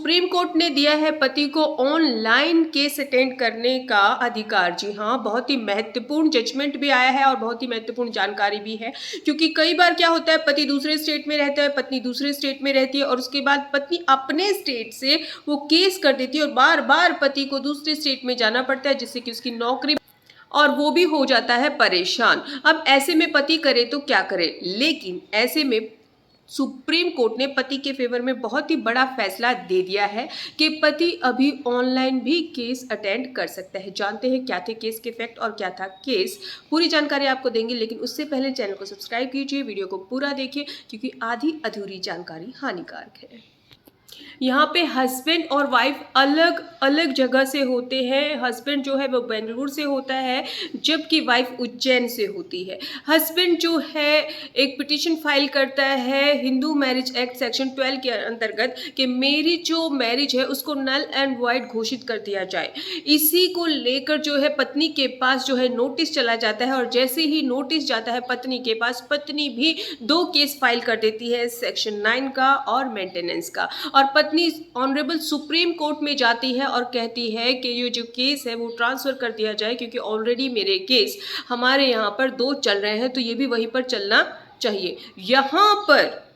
Supreme court ने दिया है पति को ऑनलाइन केस अटेंड करने का अधिकार। जी हाँ, बहुत ही महत्वपूर्ण जजमेंट भी आया है और बहुत ही महत्वपूर्ण जानकारी भी है, क्योंकि कई बार क्या होता है, पति दूसरे स्टेट में रहता है, पत्नी दूसरे स्टेट में रहती है और उसके बाद पत्नी अपने स्टेट से वो केस कर देती है और बार बार पति को दूसरे स्टेट में जाना पड़ता है, जिससे कि उसकी नौकरी और वो भी हो जाता है परेशान। अब ऐसे में पति करे तो क्या करे, लेकिन ऐसे में सुप्रीम कोर्ट ने पति के फेवर में बहुत ही बड़ा फैसला दे दिया है कि पति अभी ऑनलाइन भी केस अटेंड कर सकता है। जानते हैं क्या थे केस के फैक्ट और क्या था केस, पूरी जानकारी आपको देंगे, लेकिन उससे पहले चैनल को सब्सक्राइब कीजिए, वीडियो को पूरा देखिए, क्योंकि आधी अधूरी जानकारी हानिकारक है। यहाँ पे हस्बैंड और वाइफ अलग अलग जगह से होते हैं। हस्बैंड जो है वो बेंगलुरु से होता है, जबकि वाइफ उज्जैन से होती है। हस्बैंड जो है एक पिटीशन फाइल करता है हिंदू मैरिज एक्ट सेक्शन 12 के अंतर्गत कि मेरी जो मैरिज है उसको नल एंड वॉइड घोषित कर दिया जाए। इसी को लेकर जो है पत्नी के पास जो है नोटिस चला जाता है और जैसे ही नोटिस जाता है पत्नी के पास, पत्नी भी 2 केस फाइल कर देती है, सेक्शन 9 का और मेंटेनेंस का। और पत्नी ऑनरेबल सुप्रीम कोर्ट में जाती है और कहती है कि ये जो केस है वो ट्रांसफर कर दिया जाए, क्योंकि ऑलरेडी मेरे केस हमारे यहाँ पर 2 चल रहे हैं, तो ये भी वहीं पर चलना चाहिए। यहाँ पर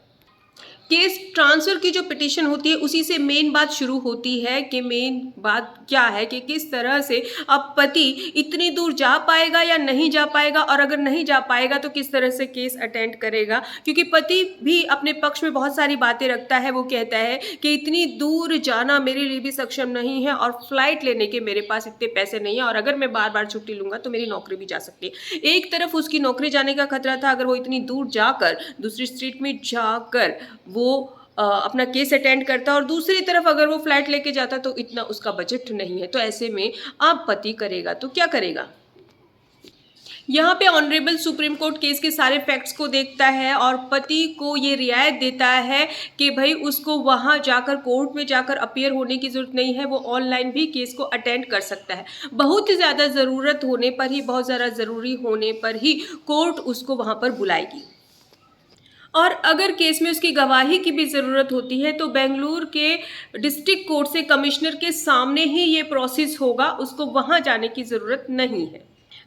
केस ट्रांसफर की जो पिटीशन होती है उसी से मेन बात शुरू होती है कि मेन बात क्या है कि किस तरह से अब पति इतनी दूर जा पाएगा या नहीं जा पाएगा, और अगर नहीं जा पाएगा तो किस तरह से केस अटेंड करेगा, क्योंकि पति भी अपने पक्ष में बहुत सारी बातें रखता है। वो कहता है कि इतनी दूर जाना मेरे लिए भी सक्षम नहीं है और फ्लाइट लेने के मेरे पास इतने पैसे नहीं है, और अगर मैं बार बार छुट्टी लूंगा तो मेरी नौकरी भी जा सकती है। एक तरफ उसकी नौकरी जाने का खतरा था, अगर वो इतनी दूर जाकर दूसरी स्टेट में जाकर वो अपना केस अटेंड करता, और दूसरी तरफ अगर वो फ्लाइट लेके जाता तो इतना उसका बजट नहीं है। तो ऐसे में अब पति करेगा तो क्या करेगा। यहाँ पे ऑनरेबल सुप्रीम कोर्ट केस के सारे फैक्ट्स को देखता है और पति को ये रियायत देता है कि भाई उसको वहाँ जाकर कोर्ट में जाकर अपीयर होने की ज़रूरत नहीं है, वो ऑनलाइन भी केस को अटेंड कर सकता है। बहुत ज़्यादा ज़रूरत होने पर ही, बहुत ज़्यादा ज़रूरी होने पर ही कोर्ट उसको वहाँ पर बुलाएगी। और अगर केस में उसकी गवाही की भी ज़रूरत होती है तो बेंगलुरु के डिस्ट्रिक्ट कोर्ट से कमिश्नर के सामने ही ये प्रोसेस होगा, उसको वहाँ जाने की ज़रूरत नहीं है।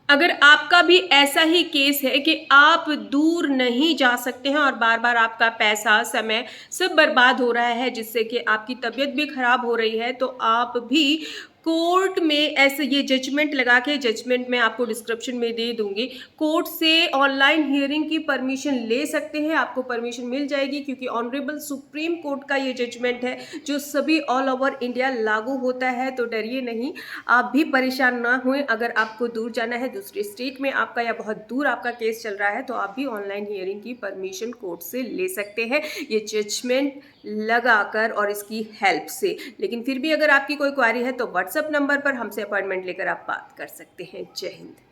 अगर आपका भी ऐसा ही केस है कि आप दूर नहीं जा सकते हैं और बार बार आपका पैसा, समय सब बर्बाद हो रहा है, जिससे कि आपकी तबीयत भी खराब हो रही है, तो आप भी कोर्ट में ऐसे ये जजमेंट लगा के, जजमेंट मैं आपको डिस्क्रिप्शन में दे दूंगी, कोर्ट से ऑनलाइन हियरिंग की परमिशन ले सकते हैं। आपको परमिशन मिल जाएगी, क्योंकि ऑनरेबल सुप्रीम कोर्ट का ये जजमेंट है जो सभी ऑल ओवर इंडिया लागू होता है। तो डरिए नहीं, आप भी परेशान ना हुए। अगर आपको दूर जाना है, दूसरे स्टेट में आपका या बहुत दूर आपका केस चल रहा है, तो आप भी ऑनलाइन हियरिंग की परमिशन कोर्ट से ले सकते हैं, ये जजमेंट लगाकर और इसकी हेल्प से। लेकिन फिर भी अगर आपकी कोई क्वारी है तो व्हाट्सएप नंबर पर हमसे अपॉइंटमेंट लेकर आप बात कर सकते हैं। जय हिंद।